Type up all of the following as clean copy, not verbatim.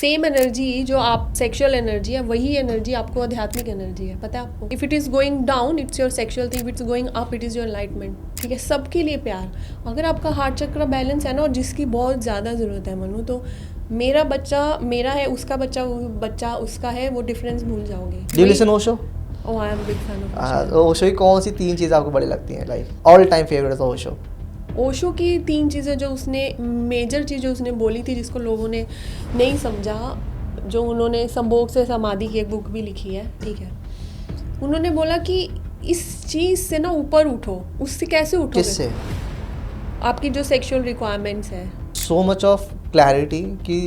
Same energy जो आप sexual energy है, वही एनर्जी आपको आध्यात्मिक एनर्जी है, पता है आपको? If it is going down it's your sexual thing, if it's going up it is your enlightenment, ठीक है? सबके लिए प्यार। अगर आपका हार्ट चक्र बैलेंस है ना, और जिसकी बहुत ज़्यादा ज़रूरत है मनु, तो मेरा बच्चा मेरा है, उसका बच्चा बच्चा उसका है, वो डिफरेंस भूल जाओगे। Do you listen Osho? Oh, I am big fan of Osho की कौन सी 3 चीज़ आपको बड़ी लगती हैं, like all time favourite Osho? Osho की 3 चीज़ें जो उसने, मेजर चीज़ जो उसने बोली थी, जिसको लोगों ने नहीं समझा, जो उन्होंने संभोग से समाधि की एक बुक भी लिखी है, ठीक है? उन्होंने बोला कि इस चीज़ से ना ऊपर उठो। उससे कैसे उठोगे? किससे? आपकी जो सेक्सुअल रिक्वायरमेंट्स है। सो मच ऑफ क्लैरिटी कि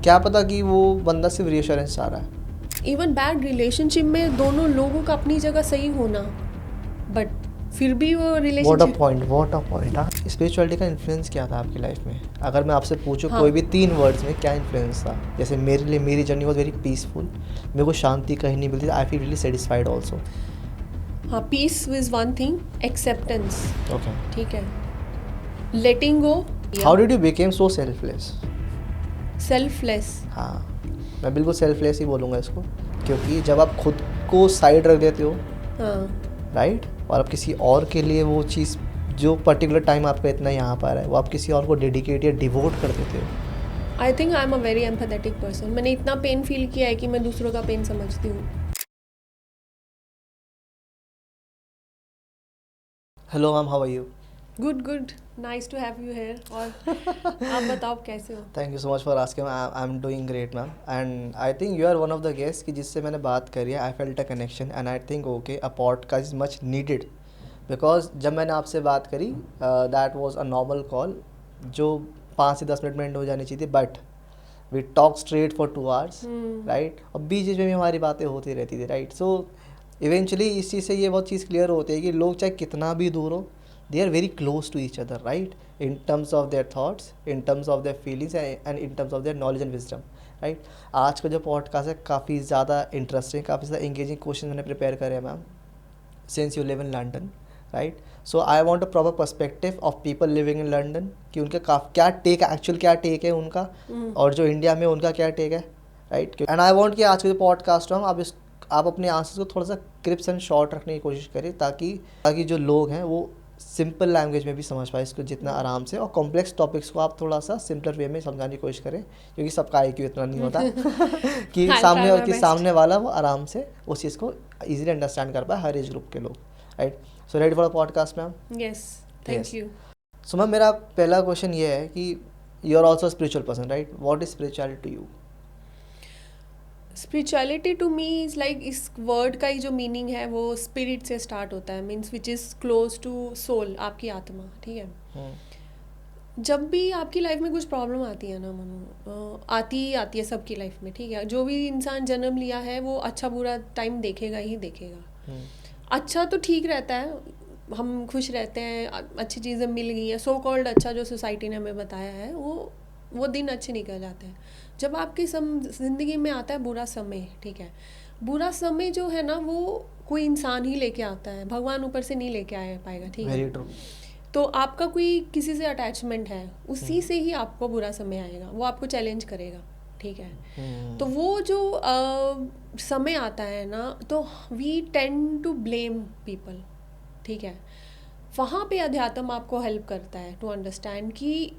क्या पता कि वो बंदा सिर्फ रीअश्योरेंस चाह रहा है। इवन बैड रिलेशनशिप में दोनों लोगों का अपनी जगह सही होना, बट फिर भी वो रिलेशनशिप। What a point. हाँ, स्पिरिचुअलिटी का इन्फ्लुएंस क्या था आपकी लाइफ में? अगर मैं आपसे पूछूं हाँ। कोई भी 3 वर्ड्स में, क्या इन्फ्लुएंस था? जैसे मेरे लिए मेरी जर्नी वॉज वेरी पीसफुल, मेरे को शांति कहीं नहीं मिलती, I feel really satisfied also. हाँ, peace is one thing, acceptance, okay, ठीक है, letting go. How did you became so selfless? Selfless. हाँ, मैं बिल्कुल सेल्फलेस ही बोलूँगा इसको, क्योंकि जब आप खुद को साइड रख देते हो, हाँ, राइट, और आप किसी और के लिए वो चीज़ जो पर्टिकुलर टाइम आपका इतना यहाँ पर है, वो आप किसी और को डेडिकेट या डिवोट कर देते हो। I think I am a very empathetic person. मैंने इतना पेन फील किया है कि मैं दूसरों का पेन समझती हूँ। Hello ma'am, how are you? Good good, nice to have you here. और आप बताओ कैसे हो? Thank you so much for asking. I am doing great ma'am, and I think you are one of the guest कि जिससे मैंने बात करी है। I felt a connection and I think okay, a podcast is much needed, because जब मैंने आपसे बात करी that was a normal call जो 5 से 10 मिनट में एंड हो जानी चाहिए, but we talk straight for 2 hours, right, और बीच बीच में भी हमारी बातें होती रहती थी, राइट। सो इवेंचुअली इस चीज़ से ये बहुत चीज़ क्लियर होती है कि लोग चाहे कितना भी दूर हो, they are very close to each other, right, in terms of their thoughts, in terms of their feelings and in terms of their knowledge and wisdom, right। आज का जो पॉडकास्ट है काफ़ी ज़्यादा इंटरेस्टिंग, काफ़ी ज़्यादा इंगेजिंग क्वेश्चन मैंने prepare करे हैं ma'am, since you live in London, right. So I want a proper perspective of people living in London कि उनका क्या टेक है, एक्चुअल क्या टेक है उनका, और जो इंडिया में उनका क्या टेक है, राइट। एंड आई वांट कि आज का जो पॉडकास्ट हो आप अपने आंसर्स को थोड़ा सा क्रिप्स एंड शॉर्ट रखने की कोशिश करें, ताकि जो लोग हैं वो सिंपल लैंग्वेज में भी समझ पाए इसको जितना आराम से, और कॉम्प्लेक्स टॉपिक्स को आप थोड़ा सा सिंपलर वे में समझाने की कोशिश करें, क्योंकि सबका IQ इतना नहीं होता कि सामने वाला वो आराम से उस चीज़ को इजीली अंडरस्टैंड कर पाए, हर एज ग्रुप के लोग, right. So ready for the podcast ma'am? Yes, thank you. So ma'am, मेरा पहला क्वेश्चन ये है कि you are also spiritual person, right. What is spirituality to you? Spirituality to me is like, इस word का ही जो मीनिंग है वो स्पिरिट से स्टार्ट होता है, means which is close to soul, आपकी आत्मा, ठीक है। जब भी आपकी लाइफ में कुछ प्रॉब्लम आती है ना मनु, आती ही आती है सबकी लाइफ में, ठीक है। जो भी इंसान जन्म लिया है वो अच्छा बुरा टाइम देखेगा ही देखेगा। अच्छा तो ठीक रहता है, हम खुश रहते हैं, अच्छी चीज़ें मिल गई हैं, सो कॉल्ड अच्छा जो सोसाइटी ने हमें बताया है, वो दिन अच्छे निकल जाते हैं। जब आपकी ज़िंदगी में आता है बुरा समय, ठीक है, बुरा समय जो है ना वो कोई इंसान ही लेके आता है, भगवान ऊपर से नहीं लेके आया पाएगा, ठीक है। Very true. तो आपका कोई किसी से अटैचमेंट है, उसी से ही आपको बुरा समय आएगा, वो आपको चैलेंज करेगा, ठीक है। तो वो जो समय आता है ना, तो we tend to blame people, ठीक है। वहाँ पे अध्यात्म आपको हेल्प करता है टू अंडरस्टैंड कि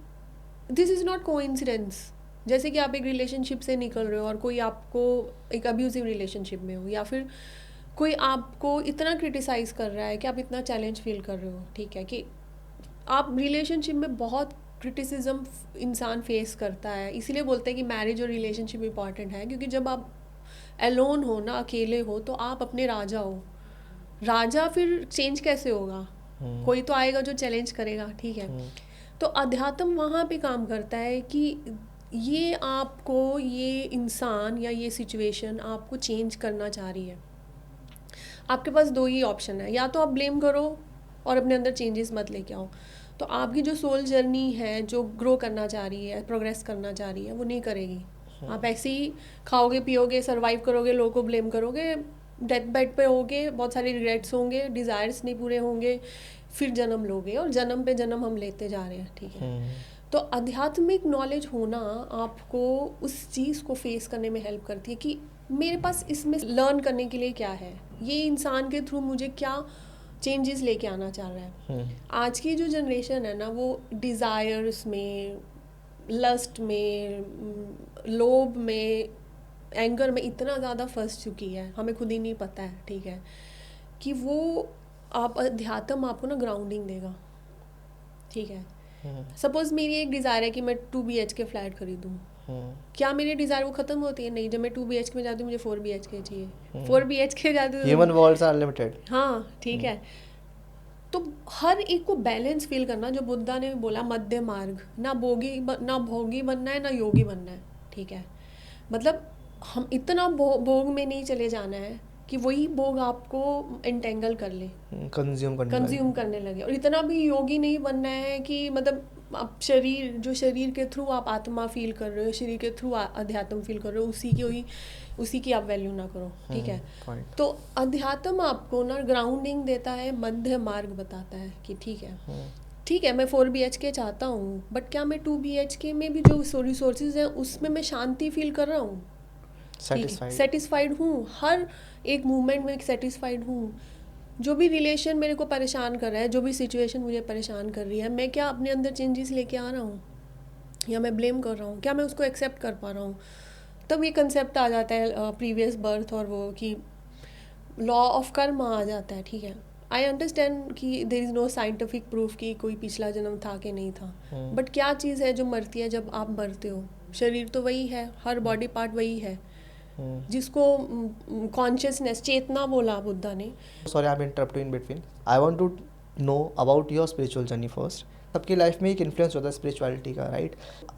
दिस इज़ नॉट कोइंसिडेंस। जैसे कि आप एक रिलेशनशिप से निकल रहे हो और कोई आपको एक अब्यूजिव रिलेशनशिप में हो, या फिर कोई आपको इतना क्रिटिसाइज़ कर रहा है कि आप इतना चैलेंज फील कर रहे हो, ठीक है, कि आप रिलेशनशिप में बहुत क्रिटिसिज्म इंसान फेस करता है। इसीलिए बोलते हैं कि मैरिज और रिलेशनशिप इंपॉर्टेंट है, क्योंकि जब आप एलोन हो ना, अकेले हो, तो आप अपने राजा हो। राजा फिर चेंज कैसे होगा? कोई तो आएगा जो चैलेंज करेगा, ठीक है। तो अध्यात्म वहाँ पे काम करता है कि ये आपको, ये इंसान या ये सिचुएशन आपको चेंज करना चाह रही है। आपके पास 2 ही ऑप्शन है, या तो आप ब्लेम करो और अपने अंदर चेंजेस मत लेके आओ। तो आपकी जो सोल जर्नी है, जो ग्रो करना चाह रही है, प्रोग्रेस करना चाह रही है, वो नहीं करेगी। आप ऐसे ही खाओगे पियोगे, सर्वाइव करोगे, लोगों को ब्लेम करोगे, डेथ बेड पे होगे, बहुत सारे रिग्रेट्स होंगे, डिज़ायर्स नहीं पूरे होंगे, फिर जन्म लोगे, और जन्म पे जन्म हम लेते जा रहे हैं, ठीक है। तो आध्यात्मिक नॉलेज होना आपको उस चीज़ को फेस करने में हेल्प करती है कि मेरे पास इसमें लर्न करने के लिए क्या है, ये इंसान के थ्रू मुझे क्या चेंजेस लेके आना चाह रहा है। आज की जो जनरेशन है ना, वो डिज़ायर्स में, लस्ट में, लोभ में, एंगर में इतना ज़्यादा फंस चुकी है, हमें खुद ही नहीं पता है, ठीक है, कि वो आप अध्यात्म आपको ना ग्राउंडिंग देगा, ठीक है। सपोज मेरी एक डिज़ायर है कि मैं 2 BHK फ्लैट खरीदूँ, क्या मेरी डिज़ायर वो ख़त्म होती है? नहीं, जब मैं 2 BHK में जाती हूँ मुझे 4 BHK चाहिए, 4 BHK जाती हूँ, ह्यूमन वॉल्स आर अनलिमिटेड। हाँ ठीक है। तो हर एक को बैलेंस फील करना, जो बुद्धा ने बोला मध्य मार्ग, ना भोगी बनना है ना योगी बनना है, ठीक है। मतलब हम इतना भोग में नहीं चले जाना है कि वही भोग आपको इंटेंगल कर ले, कंज्यूम करने लगे, और इतना भी योगी नहीं बनना है कि मतलब आप शरीर के थ्रू आप आत्मा फील कर रहे हो, शरीर के थ्रू अध्यात्म फील कर रहे हो, उसी की आप वैल्यू ना करो, ठीक है। तो अध्यात्म आपको ना ग्राउंडिंग देता है, मध्य मार्ग बताता है कि ठीक है मैं 4 BHK चाहता हूँ, बट क्या मैं 2 BHK में भी जो रिसोर्सेज हैं उसमें मैं शांति फील कर रहा हूँ, सेटिस्फाइड हूँ, हर एक मूवमेंट में सेटिस्फाइड हूँ। जो भी रिलेशन मेरे को परेशान कर रहा है, जो भी सिचुएशन मुझे परेशान कर रही है, मैं क्या अपने अंदर चेंजेस लेके आ रहा हूँ या मैं ब्लेम कर रहा हूँ, क्या मैं उसको एक्सेप्ट कर पा रहा हूँ। तब ये कंसेप्ट आ जाता है प्रीवियस बर्थ, और वो कि लॉ ऑफ कर्म आ जाता है, ठीक है। आई अंडरस्टैंड कि there is no scientific proof कि कोई पिछला जन्म था कि नहीं था, बट क्या चीज़ है जो मरती है जब आप मरते हो? शरीर तो वही है, हर बॉडी पार्ट वही है, जिसको कॉन्शियसनेस, चेतना बोला बुद्धा ने। Sorry I am interrupting in between. I want to know about your spiritual journey first. सबकी लाइफ में एक इन्फ्लुएंस होता है स्पिरिचुअलिटी का, right?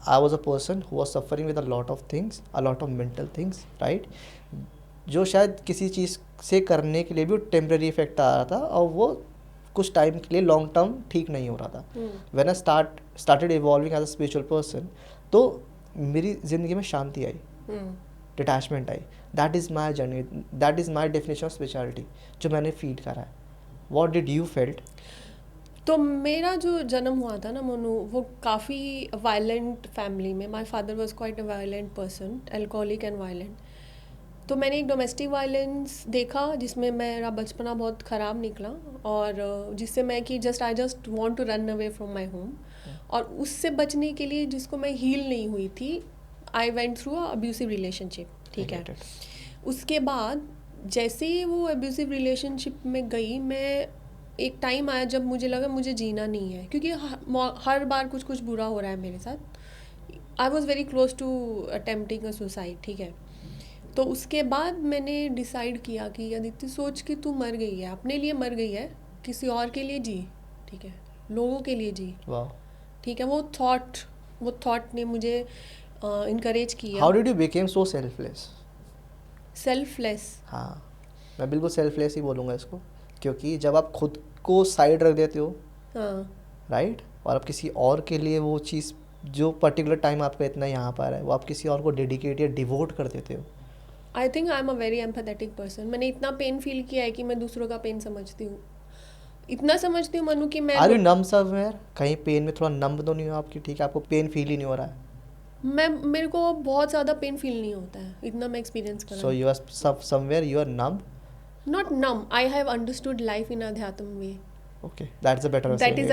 I was a person who was suffering with a lot of things, a lot of mental things, right, जो शायद किसी चीज़ से करने के लिए भी टेम्प्रेरी इफेक्ट आ रहा था, और वो कुछ टाइम के लिए लॉन्ग टर्म ठीक नहीं हो रहा था। When I started evolving as a spiritual person, तो मेरी ज़िंदगी में शांति आई, डिटैचमेंट आई। That is my journey, that is my definition of spirituality, जो मैंने फीड करा है। What did you felt? तो मेरा जो जन्म हुआ था ना मोनू, वो काफ़ी वायलेंट फैमिली में, my father was quite a violent person, alcoholic and violent. तो मैंने एक डोमेस्टिक वायलेंस देखा जिसमें मेरा बचपना बहुत ख़राब निकला, और जिससे मैं कि I just want to run away from my home, और उससे बचने के लिए जिसको मैं हील नहीं हुई थी, I went through a abusive relationship, ठीक है। उसके बाद जैसे ही वो अब्यूसिव रिलेशनशिप में गई, मैं एक टाइम आया जब मुझे लगा मुझे जीना नहीं है, क्योंकि हर बार कुछ कुछ बुरा हो रहा है मेरे साथ। I was very close to attempting a suicide, ठीक है। तो उसके बाद मैंने डिसाइड किया कि अदिति सोच कि तू मर गई है, अपने लिए मर गई है, किसी और के लिए जी, ठीक है, लोगों के लिए जी, ठीक है। वो थॉट ने मुझे इनकरेज किया। How did you became so selfless? हाँ, मैं बिल्कुल सेल्फलेस ही बोलूँगा इसको, क्योंकि जब आप खुद को साइड रख देते हो, हाँ, राइट, और आप किसी और के लिए वो चीज़ जो पर्टिकुलर टाइम आपका इतना यहाँ पर है, वो आप किसी और को डेडिकेट या डिवोट कर देते हो। I think I am a very empathetic person. मैंने इतना पेन फील किया है कि मैं दूसरों का पेन समझती हूँ, इतना समझती हूँ मनु कि मैं आर यू नम समवेयर? कहीं पेन में थोड़ा नम तो नहीं हो आपकी? ठीक है, आपको पेन फील ही नहीं हो रहा है? मेरे को बहुत ज़्यादा पेन फील नहीं होता है, इतना मैं एक्सपीरियंस कर रहा हूँ। So you are somewhere you are numb? Not numb, I have understood life in अध्यात्म way. Okay, that is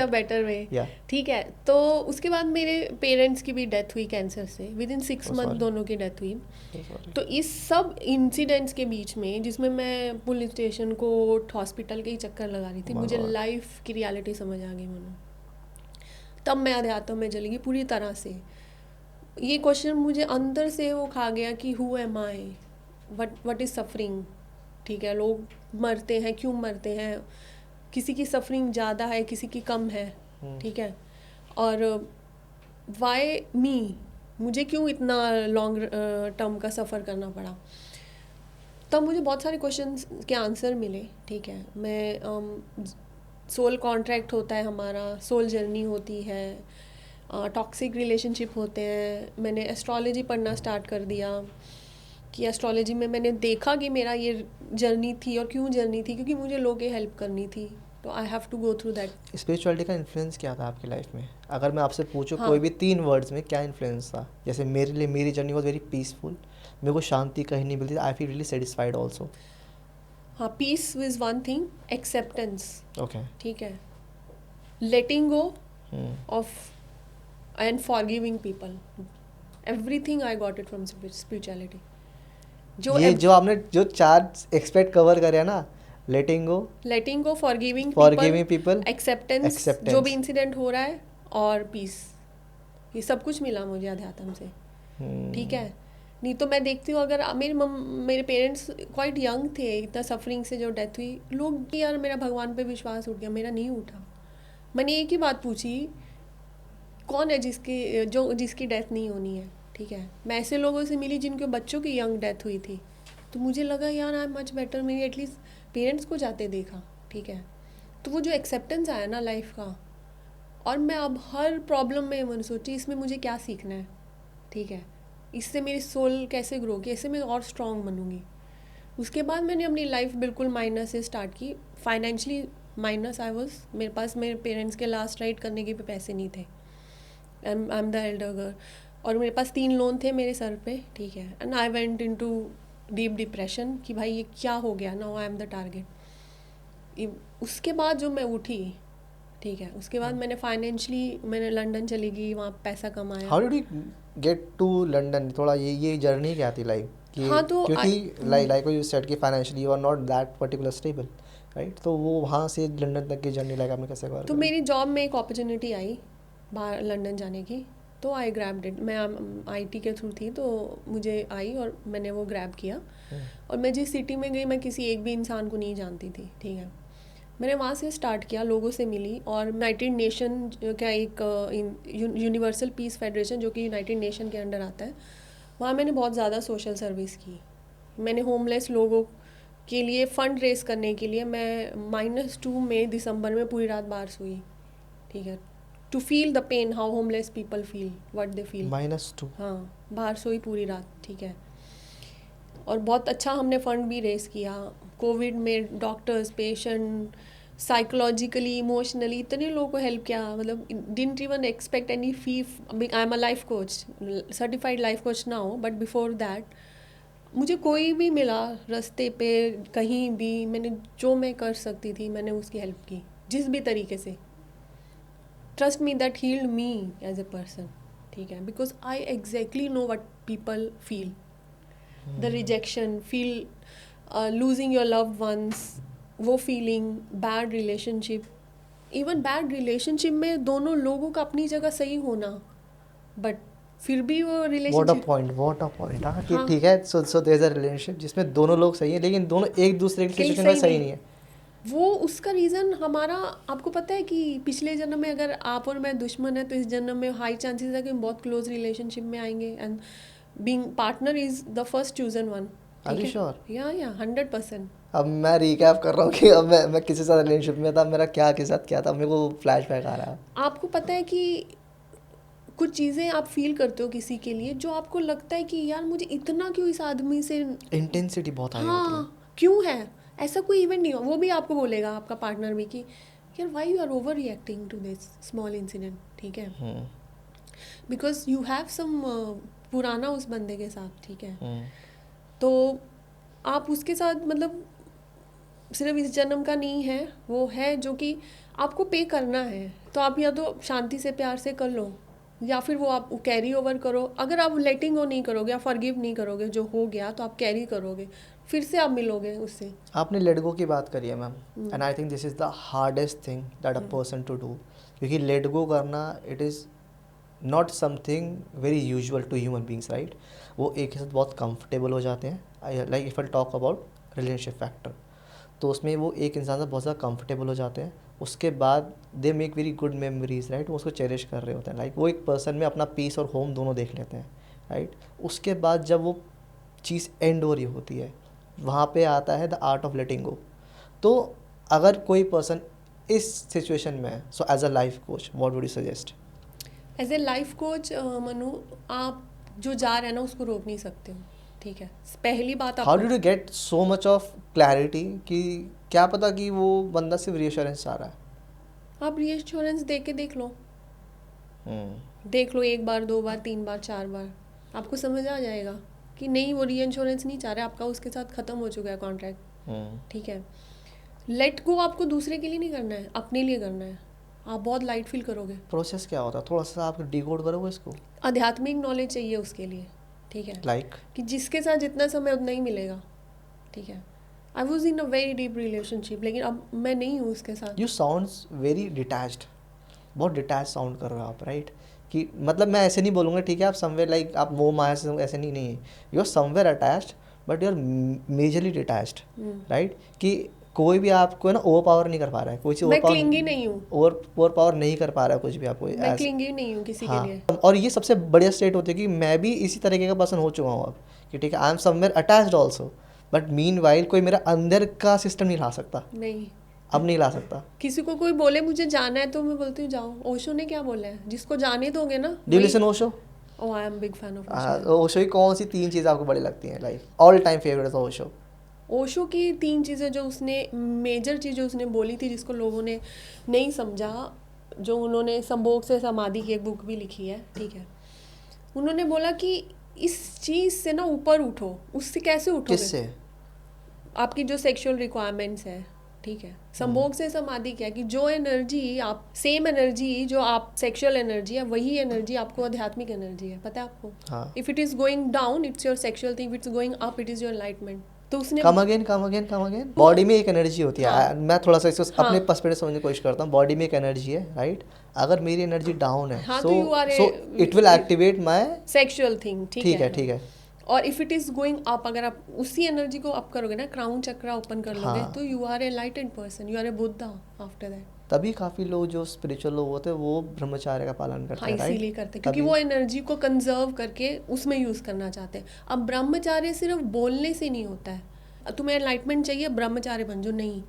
a better way, ठीक है। तो उसके बाद मेरे पेरेंट्स की भी डेथ हुई कैंसर से, विद इन 6 मंथ दोनों की डेथ हुई। तो इस सब इंसिडेंट्स के बीच में, जिसमें मैं पुलिस स्टेशन, कोर्ट, हॉस्पिटल के ही चक्कर लगा रही थी, मुझे लाइफ की रियलिटी समझ आ गई मनु। तब मैं अध्यात्म में चली गई पूरी तरह से। ये क्वेश्चन मुझे अंदर से वो खा गया कि who am I, what is suffering, ठीक है। लोग मरते हैं, क्यों मरते हैं? किसी की सफरिंग ज़्यादा है, किसी की कम है, ठीक है। और वाई मी, मुझे क्यों इतना लॉन्ग टर्म का सफ़र करना पड़ा? तब मुझे बहुत सारे क्वेश्चंस के आंसर मिले, ठीक है। मैं सोल कॉन्ट्रैक्ट होता है हमारा, सोल जर्नी होती है, टॉक्सिक रिलेशनशिप होते हैं। मैंने एस्ट्रोलॉजी पढ़ना स्टार्ट कर दिया कि एस्ट्रोलॉजी में मैंने देखा कि मेरा ये जर्नी थी, और क्यों जर्नी थी, क्योंकि मुझे लोगों की हेल्प करनी थी। तो I have to go through that. Spirituality का इन्फ्लुएंस क्या था आपकी लाइफ में? अगर मैं आपसे पूछूं हाँ कोई भी 3 वर्ड्स में, क्या इन्फ्लुएंस था? जैसे मेरे लिए मेरी जर्नी वॉज वेरी पीसफुल, मेरे को शांति कहीं नहीं मिलती, I feel really satisfied also. हाँ, peace is one thing, acceptance, okay. ठीक है, letting go of and forgiving people, everything I got it from spirituality. ये जो आपने जो 4 एक्सपेक्ट कवर करे ना, letting go, letting go, forgiving people, acceptance, जो भी इंसिडेंट हो रहा है, और पीस, ये सब कुछ मिला मुझे अध्यात्म से, ठीक है। नहीं तो मैं देखती हूँ अगर मेरे पेरेंट्स क्वाइट यंग थे, इतना सफरिंग से जो डेथ हुई, लोग कि यार मेरा भगवान पे विश्वास उठ गया, मेरा नहीं उठा। मैंने एक ही बात पूछी, कौन है जिसकी डेथ नहीं होनी है, ठीक है। मैं ऐसे लोगों से मिली जिनके बच्चों की यंग डेथ हुई थी, तो मुझे लगा यार आई एम मच बेटर, मैंने एटलीस्ट पेरेंट्स को जाते देखा, ठीक है। तो वो जो एक्सेप्टेंस आया ना लाइफ का, और मैं अब हर प्रॉब्लम में मैंने सोची इसमें मुझे क्या सीखना है, ठीक है, इससे मेरी सोल कैसे ग्रो की, ऐसे मैं और स्ट्रॉन्ग बनूंगी। उसके बाद मैंने अपनी लाइफ बिल्कुल माइनस से स्टार्ट की, फाइनेंशियली माइनस आई वॉज, मेरे पास मेरे पेरेंट्स के लास्ट राइड करने के भी पैसे नहीं थे, I am the Elder girl, और मेरे पास 3 लोन थे मेरे सर पे, ठीक है। And I went into deep depression कि भाई ये क्या हो गया, now I am the target. उसके बाद जो मैं उठी, ठीक है, उसके बाद मैंने लंदन चली गई, वहाँ पैसा कमाया। How did you get to London? थोड़ा ये जर्नी क्या थी लाइक कि हाँ, तो क्योंकि लाइक यू सेड कि financially you are not that particular stable, right? तो वो वहाँ से लंदन तक की जर्नी लाइक आपने कैसे कवर तो करी? मेरी जॉब में एक अपॉर्चुनिटी आई बाहर लंदन जाने की, तो आई ग्रैब्ड इट। मैं आईटी के थ्रू थी, तो मुझे आई और मैंने वो ग्रैब किया। और मैं जिस सिटी में गई, मैं किसी एक भी इंसान को नहीं जानती थी, ठीक है। मैंने वहाँ से स्टार्ट किया, लोगों से मिली, और यूनाइटेड नेशन का एक यूनिवर्सल पीस फेडरेशन जो कि यूनाइटेड नेशन के अंडर आता है, वहाँ मैंने बहुत ज़्यादा सोशल सर्विस की। मैंने होमलेस लोगों के लिए फंड रेस करने के लिए मैं -2 में दिसंबर में पूरी रात बाहर सोई, ठीक है, to feel the pain how homeless people feel, what they feel. -2? हाँ, बाहर सोई पूरी रात, ठीक है। और बहुत अच्छा हमने फंड भी रेस किया। कोविड में डॉक्टर्स, पेशेंट, साइकोलॉजिकली, इमोशनली इतने लोगों को हेल्प किया, मतलब didn't even expect any fee. I am a life coach, certified life coach ना हो, बट बिफोर दैट मुझे कोई भी मिला रास्ते पे, कहीं भी, जो मैं कर सकती थी मैंने उसकी हेल्प की, जिस भी तरीके से। Trust me, that healed me as a person, ठीक है, because I exactly know what people feel, the rejection, feel losing your loved ones, वो feeling, bad relationship. Even bad relationship में दोनों लोगों का अपनी जगह सही होना, बट फिर भी वो रिलेशनशिप, व्हाट अ पॉइंट। हाँ कि हाँ, ठीक है, so there is a relationship जिसमें दोनों लोग सही हैं, लेकिन दोनों एक दूसरे की कहीं सिचुएशन में सही नहीं है। वो उसका रीज़न हमारा, आपको पता है कि पिछले जन्म में अगर आप और मैं दुश्मन है, तो इस जन्म में हाई चांसेस है कि हम बहुत क्लोज रिलेशनशिप में आएंगे, and being partner is the first chosen one, or ठीक यू है। श्योर? या 100%। अब मैं रिकैप कर रहा हूँ कि अब मैं किसी साथ रिलेशनशिप में था, मेरा क्या के साथ क्या था, मेरे को फ्लैशबैक आ रहा है। आपको पता है कि कुछ चीज़ें आप फील करते हो किसी के लिए, जो आपको लगता है कि यार मुझे इतना क्यों इस आदमी से, इंटेंसिटी बहुत हाई होती है। हाँ, क्यों है, ऐसा कोई इवेंट नहीं हो, वो भी आपको बोलेगा आपका पार्टनर भी कि यार why you are overreacting to this small incident, ठीक है, बिकॉज यू हैव सम पुराना उस बंदे के साथ, ठीक है। तो आप उसके साथ, मतलब सिर्फ इस जन्म का नहीं है, वो है जो कि आपको पे करना है, तो आप या तो शांति से प्यार से कर लो, या फिर वो आप कैरी ओवर करो। अगर आप लेटिंग गो नहीं करोगे, आप फॉरगिव नहीं करोगे जो हो गया, तो आप कैरी करोगे, फिर से आप मिलोगे उससे। आपने लेट गो की बात करी है ma'am, and I think this is the hardest thing that a person to do, क्योंकि लेट गो करना it is not something very usual to human beings, right? वो एक के साथ बहुत कंफर्टेबल हो जाते हैं, like if I talk about relationship factor, तो उसमें वो एक इंसान से बहुत ज़्यादा कंफर्टेबल हो जाते हैं। उसके बाद they make very good memories, right? वो उसको चेरिश कर रहे होते हैं, लाइक वो एक पर्सन में अपना पीस और होम दोनों देख लेते हैं, राइट? उसके बाद जब वो चीज़ एंड हो रही होती है, वहाँ पे आता है the art of letting go. तो अगर कोई पर्सन इस सिचुएशन में है, so as a life coach what would you suggest? As a life coach Manu, आप जो जा रहे हैं ना उसको रोक नहीं सकते हो, ठीक है, पहली बात हाउ आपको did you get so much of clarity कि क्या पता कि वो बंदा सिर्फ रीअश्योरेंस चाह रहा है? आप रीअश्योरेंस दे के देख लो, हम्म देख लो 1 बार 2 बार 3 बार 4 बार, आपको समझ आ जाएगा कि नहीं वो रीइंश्योरेंस नहीं चाह रहा है, आपका उसके साथ ख़त्म हो चुका है कॉन्ट्रैक्ट। हम्म ठीक है, लेट गो आपको दूसरे के लिए नहीं करना है, अपने लिए करना है, आप बहुत लाइट फील करोगे। प्रोसेस क्या होता है, थोड़ा सा आप डिकोड करोगे इसको? आध्यात्मिक नॉलेज चाहिए उसके लिए, ठीक है, लाइक कि जिसके साथ जितना समय उतना ही मिलेगा। ठीक है, I was in a very deep relationship, लेकिन अब मैं नहीं हूँ उसके साथ। यू साउंड्स वेरी डिटैच्ड, बहुत डिटैच साउंड कर रहे हो आप, राइट? कि मतलब मैं ऐसे नहीं बोलूँगा, ठीक है, आप समवेयर लाइक आप मोह माया से ऐसे नहीं, नहीं, you are somewhere attached but you are majorly detached, right? कि कोई भी आपको ना ओवर पावर नहीं कर पा रहा है, कोई चीज़ मैं क्लिंगी नहीं हूँ, ओवर पावर नहीं कर पा रहा है कुछ भी आपको मैं क्लिंगी नहीं हूँ किसी के लिए। हाँ, और ये सबसे बढ़िया स्टेट होती है कि मैं भी इसी तरीके का पर्सन हो चुका हूँ अब, कि ठीक है, I am somewhere attached also, but mean while कोई मेरा अंदर का सिस्टम नहीं ला सकता, नहीं, अब नहीं ला सकता। किसी को कोई बोले मुझे जाना है तो मैं बोलती हूँ जाओ। ओशो ने क्या बोला है, जिसको जाने दोगे ना। Do you listen Osho? Oh I am big fan of Osho. Osho की कौन सी 3 चीज़ आपको बड़ी लगती हैं, like all time favourite of Osho? Osho की 3 चीज़ें जो उसने, मेजर चीज़ें उसने बोली थी जिसको लोगों ने नहीं समझा, जो उन्होंने संभोग से समाधि की एक बुक भी लिखी है, ठीक है। उन्होंने बोला कि इस चीज़ से ना ऊपर उठो। उससे कैसे उठोगे? किससे? आपकी जो सेक्सुअल रिक्वायरमेंट्स है, ठीक है। संभोग से समाधि क्या है कि जो एनर्जी आप, सेम एनर्जी जो आप सेक्सुअल एनर्जी है, वही एनर्जी आपको आध्यात्मिक एनर्जी है, पता है आपको? हाँ, if it is going down it's your sexual thing, if it's going up it is your enlightenment. तो उसने कम अगेन बॉडी में एक एनर्जी होती है। हाँ, मैं थोड़ा सा इसको हाँ, अपने पर्सपेक्टिव समझने की कोशिश करता हूँ। बॉडी में एक एनर्जी है, राइट? अगर मेरी एनर्जी डाउन है, हाँ, सो तो you are it will activate my sexual thing, ठीक है, ठीक है। और if it is going up, अगर आप उसी एनर्जी को अप करोगे ना, क्राउन चक्रा ओपन कर लोगे, हाँ, तो you are a enlightened person, you are a Buddha after that. तभी काफ़ी लोग जो स्पिरिचुअल लोग होते हैं वो ब्रह्मचार्य का पालन करते हाँ, हैं, राइट? इसीलिए करते हैं क्योंकि वो एनर्जी को कंजर्व करके उसमें यूज़ करना चाहते हैं। अब ब्रह्मचार्य सिर्फ बोलने से नहीं होता है। तुम्हें एनलाइटमेंट चाहिए, ब्रह्मचार्य बन जाओ, नहीं।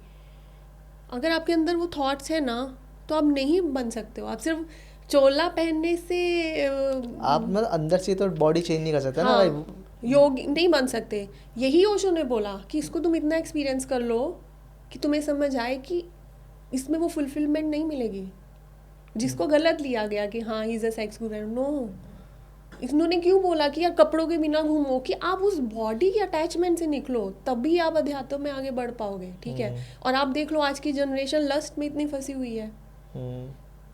अगर आपके अंदर वो थॉट्स है ना, तो आप नहीं बन सकते हो। आप सिर्फ चोला पहनने से आप मतलब अंदर से तो बॉडी चेंज नहीं कर सकते ना, हाँ, भाई। योग नहीं बन सकते। यही ओशो ने बोला कि इसको तुम इतना एक्सपीरियंस कर लो कि तुम्हें समझ आए कि इसमें वो फुलफिलमेंट नहीं मिलेगी, जिसको गलत लिया गया कि हाँ he is a sex Guru. No, इन्होंने क्यों बोला कि यार कपड़ों के बिना घूमो, कि आप उस बॉडी के अटैचमेंट से निकलो, तभी आप अध्यात्म में आगे बढ़ पाओगे, ठीक है। और आप देख लो आज की जनरेशन लस्ट में इतनी फंसी हुई है,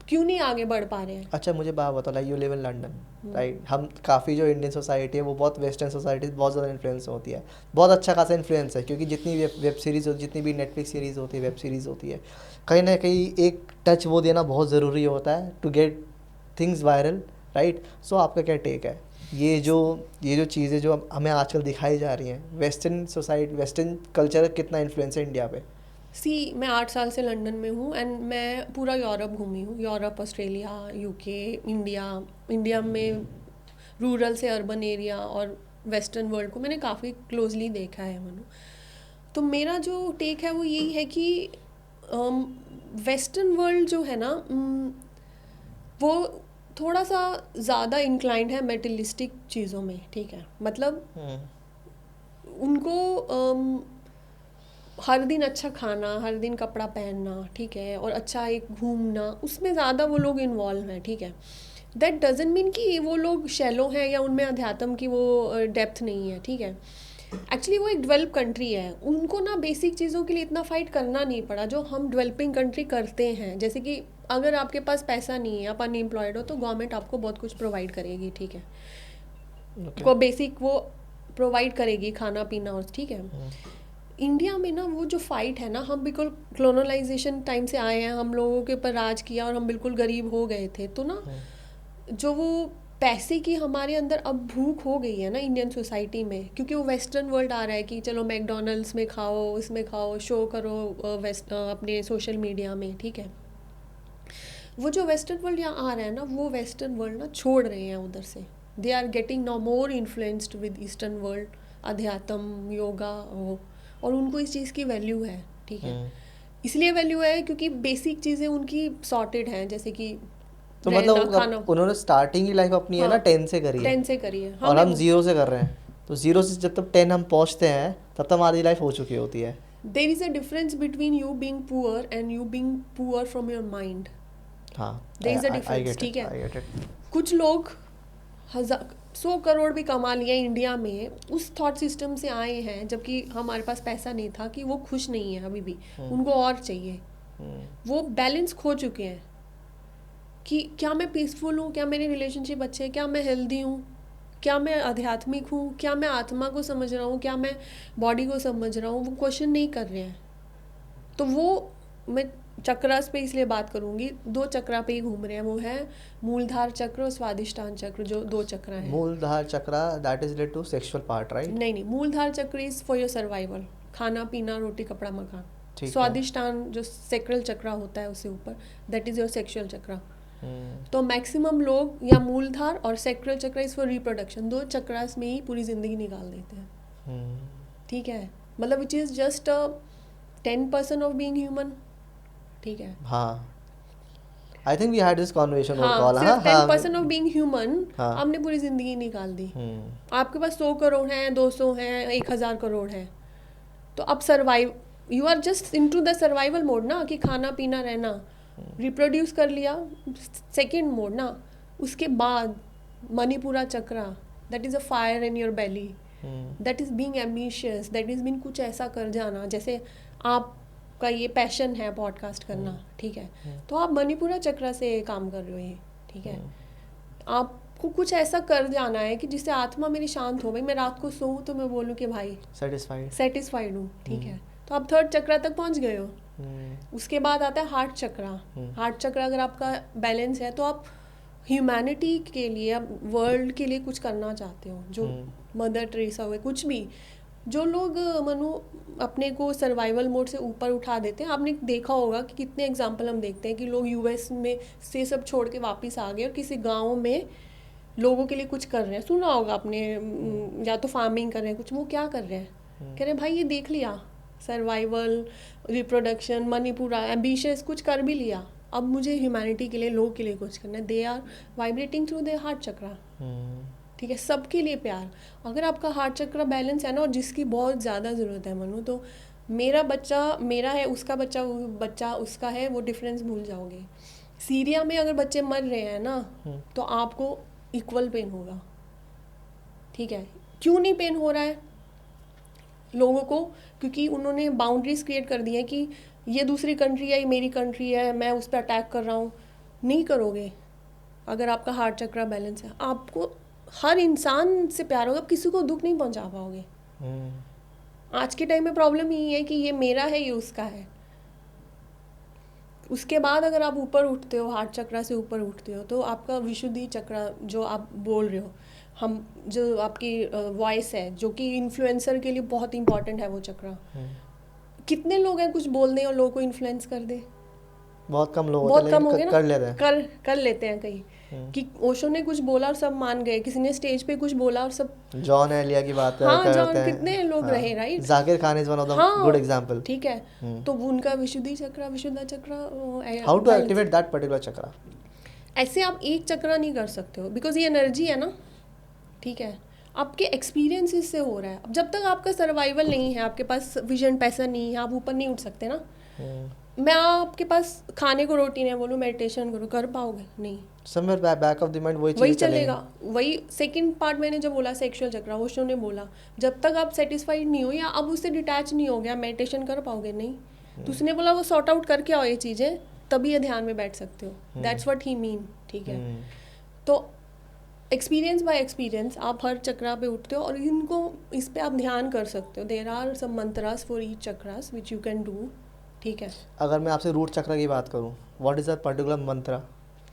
क्यों नहीं आगे बढ़ पा रहे हैं? अच्छा, मुझे बात बताओ, like you live in London, right? हम काफ़ी जो इंडियन सोसाइटी है वो बहुत वेस्टर्न सोसाइटी बहुत ज़्यादा इन्फ्लुएंस होती है, बहुत अच्छा खासा इन्फ्लुएंस है, क्योंकि जितनी वेब सीरीज़ होती, जितनी भी नेटफ्लिक्स सीरीज़ होती है, वेब सीरीज़ होती है, कहीं ना कहीं एक टच वो देना बहुत ज़रूरी होता है to get things viral, right? So आपका क्या टेक है ये जो चीज़ें जो हमें आजकल दिखाई जा रही हैं, वेस्टर्न सोसाइटी, वेस्टर्न कल्चर का कितना इन्फ्लुएंस है इंडिया पे? मैं 8 साल से लंदन में हूँ एंड मैं पूरा यूरोप घूमी हूँ, यूरोप, ऑस्ट्रेलिया, यूके, इंडिया में रूरल से अर्बन एरिया और वेस्टर्न वर्ल्ड को मैंने काफ़ी क्लोजली देखा है मनु। तो मेरा जो टेक है वो यही है कि वेस्टर्न वर्ल्ड जो है ना, वो थोड़ा सा ज़्यादा इंक्लाइंड है मेटेरियलिस्टिक चीज़ों में, ठीक है। मतलब उनको हर दिन अच्छा खाना, हर दिन कपड़ा पहनना, ठीक है, और अच्छा एक घूमना, उसमें ज़्यादा वो लोग इन्वॉल्व हैं, ठीक है। दैट डजंट मीन कि वो लोग शैलो हैं या उनमें अध्यात्म की वो डेप्थ नहीं है, ठीक है। एक्चुअली वो एक डेवलप कंट्री है, उनको ना बेसिक चीज़ों के लिए इतना फाइट करना नहीं पड़ा जो हम डेवलपिंग कंट्री करते हैं। जैसे कि अगर आपके पास पैसा नहीं है, आप अनएम्प्लॉयड हो, तो गवर्नमेंट आपको बहुत कुछ प्रोवाइड करेगी, ठीक है। को बेसिक वो प्रोवाइड करेगी, खाना पीना और, ठीक है। इंडिया में ना वो जो फाइट है ना, हम बिल्कुल कॉलोनाइजेशन टाइम से आए हैं, हम लोगों के ऊपर राज किया और हम बिल्कुल गरीब हो गए थे, तो ना जो वो पैसे की हमारे अंदर अब भूख हो गई है ना इंडियन सोसाइटी में, क्योंकि वो वेस्टर्न वर्ल्ड आ रहा है कि चलो मैकडोनल्ड्स में खाओ, इसमें खाओ, शो करो अपने सोशल मीडिया में, ठीक है। वो जो वेस्टर्न वर्ल्ड यहाँ आ रहा है ना, वो वेस्टर्न वर्ल्ड ना छोड़ रहे हैं उधर से। They are getting now more influenced with eastern world, अध्यात्म, योगा, और उनको इस चीज़ की वैल्यू है, ठीक है। इसलिए वैल्यू है क्योंकि बेसिक चीज़ें उनकी सॉर्टेड हैं, जैसे कि तो मतलब उन्होंने स्टार्टिंग ही लाइफ अपनी है ना 10 से करी है, 10 से करी है, और हम 0 से कर रहे हैं। तो 0 से जब तक 10 हम पहुंचते हैं तब तक हमारी लाइफ हो चुकी होती है. There is a difference between you being poor and you being poor from your mind. हाँ, there is a I difference. get ठीक it, I है, get it. कुछ लोग 100 करोड़ भी कमा लिया इंडिया में, उस थॉट सिस्टम से आए हैं जबकि हमारे पास पैसा नहीं था, कि वो खुश नहीं है अभी भी, उनको और चाहिए. वो बैलेंस खो चुके हैं कि क्या मैं पीसफुल हूँ, क्या मेरे रिलेशनशिप अच्छे हैं, क्या मैं हेल्दी हूँ, क्या मैं आध्यात्मिक हूँ, क्या मैं आत्मा को समझ रहा हूँ, क्या मैं बॉडी को समझ रहा हूँ. वो क्वेश्चन नहीं कर रहे हैं. तो वो मैं चक्रास पे इसलिए बात करूंगी, 2 चक्रा पे ही घूम रहे हैं. वो है मूलधार चक्र और स्वादिष्टान चक्र, जो 2 चक्र हैं. Muladhara chakra that is related to sexual part, right? नहीं नहीं, मूलधार चक्र इज फॉर योर सर्वाइवल, खाना पीना रोटी कपड़ा मकान. ठीक है. स्वादिष्टान जो सेक्रल चक्रा होता है उससे ऊपर, दैट इज योर सेक्सुअल चक्रा. तो मैक्सिमम लोग या मूलधार और सेक्रल चक्र इज फॉर रिप्रोडक्शन, 2 चक्रास में ही पूरी जिंदगी निकाल देते हैं. ठीक है, मतलब which is just 10% of being human. ठीक है, हाँ, I think we had this conversation हाँ, कॉल. सिर्फ 10% ऑफ बीइंग ह्यूमन हाँ. आपने पूरी जिंदगी निकाल दी. आपके पास 100 करोड़ हैं, 200 हैं, 1000 करोड़ है, तो अब survive, you are just into the survival mode ना, कि खाना पीना रहना, रिप्रोड्यूस कर लिया, सेकेंड मोड ना. उसके बाद Manipura chakra, that is a fire in your belly, that is being ambitious, that is being कुछ ऐसा कर जाना. जैसे आपका ये पैशन है पॉडकास्ट करना, ठीक है, तो आप मणिपुरा चक्रा से काम कर रहे हो ये. ठीक है, आपको कुछ ऐसा कर जाना है कि जिससे आत्मा मेरी शांत हो. भाई मैं रात को सोऊं तो मैं बोलूं कि भाई सेटिस्फाइड हूँ. ठीक है, तो आप 3rd चक्रा तक पहुंच गए हो. उसके बाद आता है हार्ट चक्रा. हार्ट चक्रा अगर आपका बैलेंस है तो आप ह्यूमैनिटी के लिए, आप वर्ल्ड के लिए कुछ करना चाहते हो. जो मदर टेरेसा हुए, कुछ भी, जो लोग मनु अपने को सर्वाइवल मोड से ऊपर उठा देते हैं. आपने देखा होगा कि कितने एग्जाम्पल हम देखते हैं कि लोग यूएस में से सब छोड़ के वापस आ गए और किसी गाँव में लोगों के लिए कुछ कर रहे हैं. सुना होगा आपने, या तो फार्मिंग कर रहे हैं कुछ. वो क्या कर रहे हैं, कह रहे हैं भाई ये देख लिया, सर्वाइवल, रिप्रोडक्शन, मणिपुरा, एम्बिशियस, कुछ कर भी लिया, अब मुझे ह्यूमैनिटी के लिए, लोग के लिए कुछ करना है. They are vibrating through their heart chakra. ठीक है, सबके लिए प्यार. अगर आपका हार्ट चक्र बैलेंस है ना, और जिसकी बहुत ज़्यादा ज़रूरत है मनु, तो मेरा बच्चा मेरा है, उसका बच्चा उसका है, वो डिफरेंस भूल जाओगे. सीरिया में अगर बच्चे मर रहे हैं ना, तो आपको इक्वल पेन होगा. ठीक है, क्यों नहीं पेन हो रहा है लोगों को? क्योंकि उन्होंने बाउंड्रीज क्रिएट कर दी हैं कि ये दूसरी कंट्री है, ये मेरी कंट्री है, मैं उस पर अटैक कर रहा हूँ. नहीं करोगे अगर आपका हार्ट चक्रा बैलेंस है. आपको हर इंसान से प्यार होगा, किसी को दुख नहीं पहुंचा पाओगे. आज के टाइम में प्रॉब्लम यही है कि ये मेरा है, ये उसका है. उसके बाद अगर आप ऊपर उठते हो, हार्ट चक्रा से ऊपर उठते हो, तो आपका विशुद्धि चक्रा जो आप बोल रहे हो, हम जो आपकी वॉइस है, जो कि इन्फ्लुएंसर के लिए बहुत इंपॉर्टेंट है वो चक्रा. कितने लोग हैं कुछ बोल दें और लोगों को इन्फ्लुएंस कर दे? बहुत कम लोग बहुत कम हो गए ना. कर लेते हैं, कर लेते हैं कई. कि ओशो ने कुछ बोला और सब मान गए, किसी ने स्टेज पे कुछ बोला और सब. जॉन एलिया की बात हाँ, करते जॉन, हैं. कितने लोग रहे, right. Zakir Khan is one of the good example. ठीक है, तो उनका विशुद्धि चक्र, विशुद्ध चक्र, how to activate that particular chakra? ऐसे आप एक चक्रा नहीं कर सकते हो, बिकॉज ये एनर्जी है ना. ठीक है, आपके एक्सपीरियंसेस से हो रहा है. अब जब तक आपका सर्वाइवल नहीं है, आपके पास विजन, पैसा नहीं है, आप ऊपर नहीं उठ सकते ना. मैं आपके पास खाने को रोटी नहीं बोलूँ मेडिटेशन करो, कर पाओगे? नहीं. Somewhere back of the mind वही चलेगा. वही सेकंड पार्ट मैंने जो बोला, सेक्सुअल चक्रा, ओशो ने बोला, जब तक आप सेटिस्फाइड नहीं हो या अब उससे डिटैच नहीं हो गया, मेडिटेशन कर पाओगे? नहीं. तो उसने बोला वो सॉर्ट आउट करके आओ ये चीज़ें, तभी ये ध्यान में बैठ सकते हो. That's what he mean. ठीक है, तो एक्सपीरियंस बाय एक्सपीरियंस आप हर चक्रा पे उठते हो और इनको, इस पे आप ध्यान कर सकते हो. There are some mantras for each chakras which you can do. ठीक है, अगर मैं आपसे रूट चक्र की बात करूं, व्हाट इज दैट पर्टिकुलर मंत्र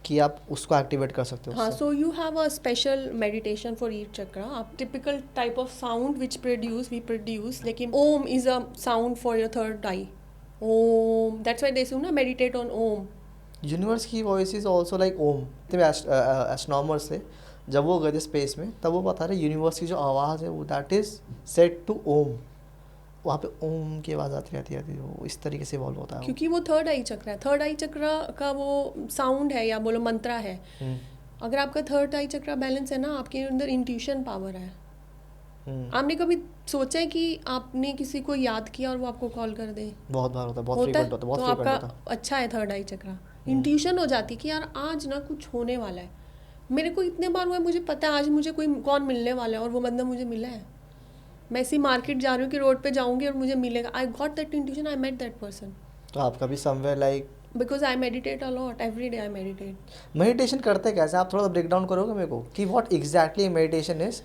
कि आप उसको एक्टिवेट कर सकते हो? हाँ, so you have a special meditation for each chakra. आप typical type of sound which we produce, लेकिन Om is a sound for your third eye. Om, that's why they say ना मेडिटेट ऑन ओम. यूनिवर्स की voice is also like Om. Astronomers से जब वो गए थे space में, तब वो बता रहे यूनिवर्स की जो आवाज़ है वो that is set two ohm. वहाँ पे ओम की आवाज़ आती रहती है, वो इस तरीके से इवॉल्व होता है. क्योंकि वो थर्ड आई चक्र है. थर्ड आई चक्र का वो साउंड है या बोलो मंत्रा है. अगर आपका थर्ड आई चक्र बैलेंस है ना, आपके अंदर इंट्यूशन पावर है. आपने कभी सोचा है कि आपने किसी को याद किया और वो आपको कॉल कर दे? बहुत बार होता है, बहुत होता है, फ्रीक्वेंट होता है, बहुत तो फ्रीक्वेंट आपका होता है। अच्छा है थर्ड आई चक्रा। इंट्यूशन हो जाती है कि यार आज ना कुछ होने वाला है। मेरे को इतने बार हुआ है, मुझे पता है आज मुझे कोई कौन मिलने वाला है और वो बंदा मुझे मिला है। मैं ऐसी मार्केट जा रही हूँ कि रोड पे जाऊंगी और मुझे मिलेगा। I got that intuition, I met that person तो आपका भी somewhere like because I meditate a lot, every day I meditate. Meditation करते कैसे आप थोड़ा ब्रेक डाउन करोगे मेरे को कि व्हाट एग्जैक्टली मेडिटेशन इज?